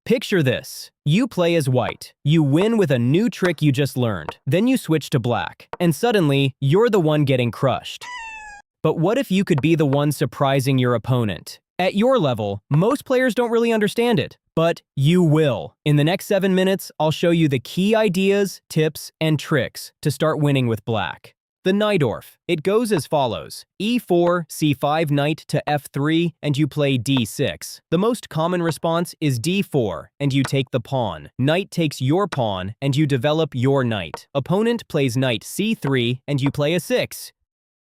Picture this. You play as white. You win with a new trick you just learned. Then you switch to black. And suddenly, you're the one getting crushed. But what if you could be the one surprising your opponent? At your level, most players don't really understand it. But you will. In the next 7 minutes, I'll show you the key ideas, tips, and tricks to start winning with black. The Najdorf. It goes as follows. e4, c5 knight to f3, and you play d6. The most common response is d4, and you take the pawn. Knight takes your pawn, and you develop your knight. Opponent plays knight c3, and you play a 6.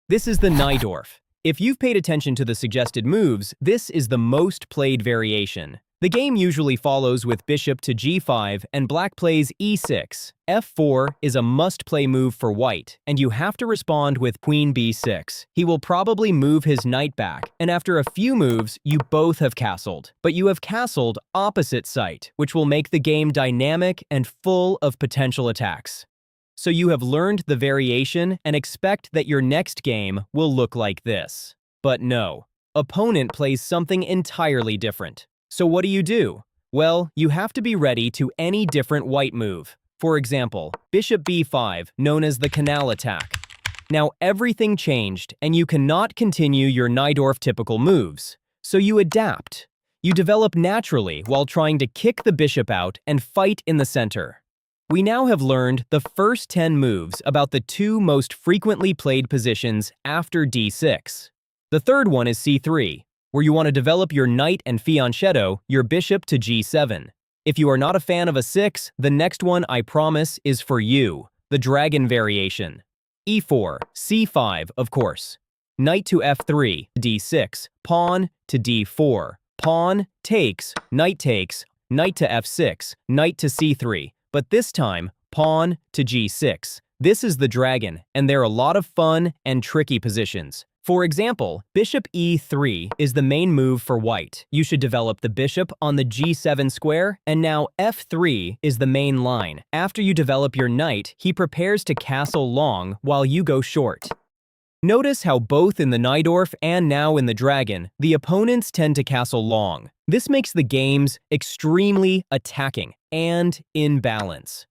This is the Najdorf. If you've paid attention to the suggested moves, this is the most played variation. The game usually follows with bishop to g5 and black plays e6. f4 is a must-play move for white, and you have to respond with queen b6. He will probably move his knight back, and after a few moves, you both have castled. But you have castled opposite site, which will make the game dynamic and full of potential attacks. So you have learned the variation and expect that your next game will look like this. But no, opponent plays something entirely different. So what do? Well, you have to be ready to any different white move. For example, bishop b5, known as the Canal Attack. Now everything changed, and you cannot continue your Najdorf typical moves. So you adapt. You develop naturally while trying to kick the bishop out and fight in the center. We now have learned the first 10 moves about the two most frequently played positions after d6. The third one is c3, where you want to develop your knight and fianchetto your bishop to g7. If you are not a fan of a 6, the next one, I promise, is for you, the dragon variation. e4, c5, of course. Knight to f3, d6, pawn to d4, pawn takes, knight to f6, knight to c3, but this time, pawn to g6. This is the dragon, and they're a lot of fun and tricky positions. For example, bishop e3 is the main move for white. You should develop the bishop on the g7 square, and now f3 is the main line. After you develop your knight, he prepares to castle long while you go short. Notice how both in the Najdorf and now in the dragon, the opponents tend to castle long. This makes the games extremely attacking and in balance.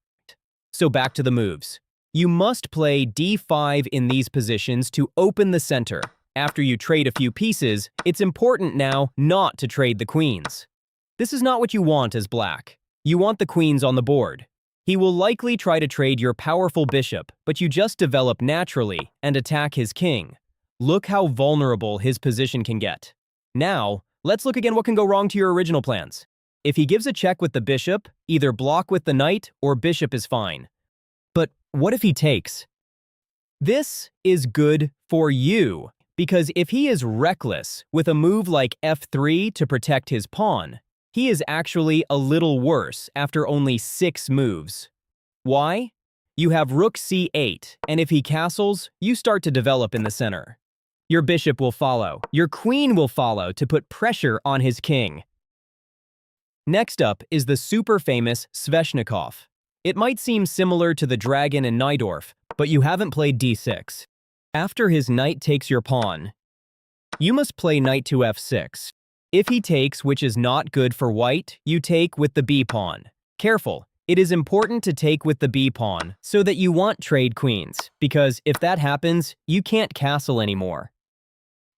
So back to the moves. You must play d5 in these positions to open the center. After you trade a few pieces, it's important now not to trade the queens. This is not what you want as black. You want the queens on the board. He will likely try to trade your powerful bishop, but you just develop naturally and attack his king. Look how vulnerable his position can get. Now, let's look again what can go wrong to your original plans. If he gives a check with the bishop, either block with the knight or bishop is fine. But what if he takes? This is good for you, because if he is reckless with a move like f3 to protect his pawn, he is actually a little worse after only 6 moves. Why? You have rook c8, and if he castles, you start to develop in the center. Your bishop will follow. Your queen will follow to put pressure on his king. Next up is the super famous Sveshnikov. It might seem similar to the dragon and Najdorf, but you haven't played d6. After his knight takes your pawn, you must play knight to f6. If he takes, which is not good for white, you take with the b-pawn. Careful, it is important to take with the b-pawn so that you want trade queens, because if that happens, you can't castle anymore.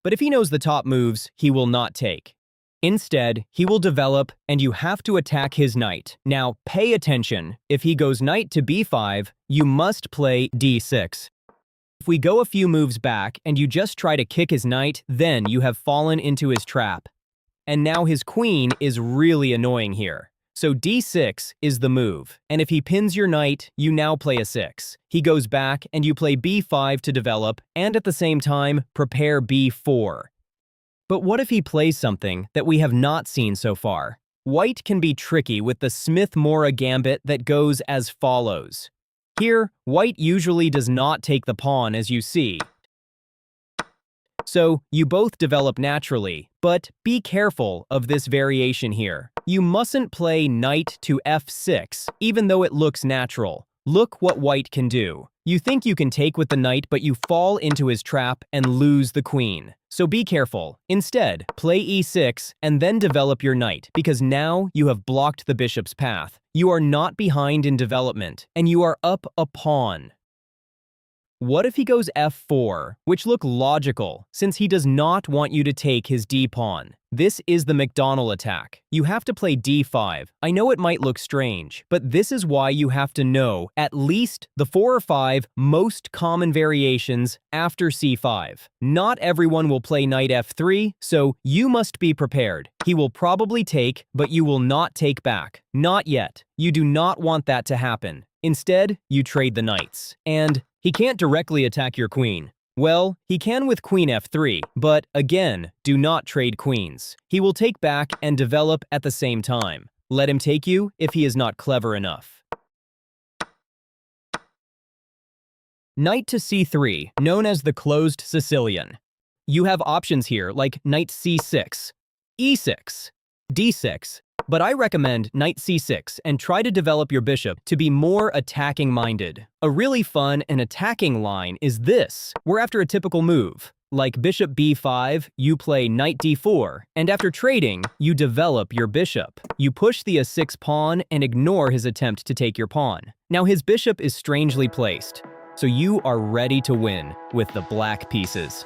But if he knows the top moves, he will not take. Instead, he will develop, and you have to attack his knight. Now, pay attention. If he goes knight to b5, you must play d6. If we go a few moves back and you just try to kick his knight, then you have fallen into his trap. And now his queen is really annoying here. So d6 is the move. And if he pins your knight, you now play a 6. He goes back and you play b5 to develop, and at the same time, prepare b4. But what if he plays something that we have not seen so far? White can be tricky with the Smith-Morra Gambit that goes as follows. Here, white usually does not take the pawn as you see. So, you both develop naturally, but be careful of this variation here. You mustn't play knight to f6, even though it looks natural. Look what white can do. You think you can take with the knight, but you fall into his trap and lose the queen. So be careful. Instead, play e6 and then develop your knight, because now you have blocked the bishop's path. You are not behind in development, and you are up a pawn. What if he goes f4, which look logical, since he does not want you to take his d-pawn? This is the Mcdonnell attack. You have to play d5. I know it might look strange, but this is why you have to know at least the 4 or 5 most common variations after c5. Not everyone will play knight f3, so you must be prepared. He will probably take, but you will not take back. Not yet. You do not want that to happen. Instead, you trade the knights. And he can't directly attack your queen. Well, he can with queen f3, but again, do not trade queens. He will take back and develop at the same time. Let him take you if he is not clever enough. Knight to c3, known as the closed Sicilian. You have options here like knight c6, e6, d6, but I recommend knight c6 and try to develop your bishop to be more attacking-minded. A really fun and attacking line is this, where after a typical move, like bishop b5, you play knight d4, and after trading, you develop your bishop. You push the a6 pawn and ignore his attempt to take your pawn. Now his bishop is strangely placed, so you are ready to win with the black pieces.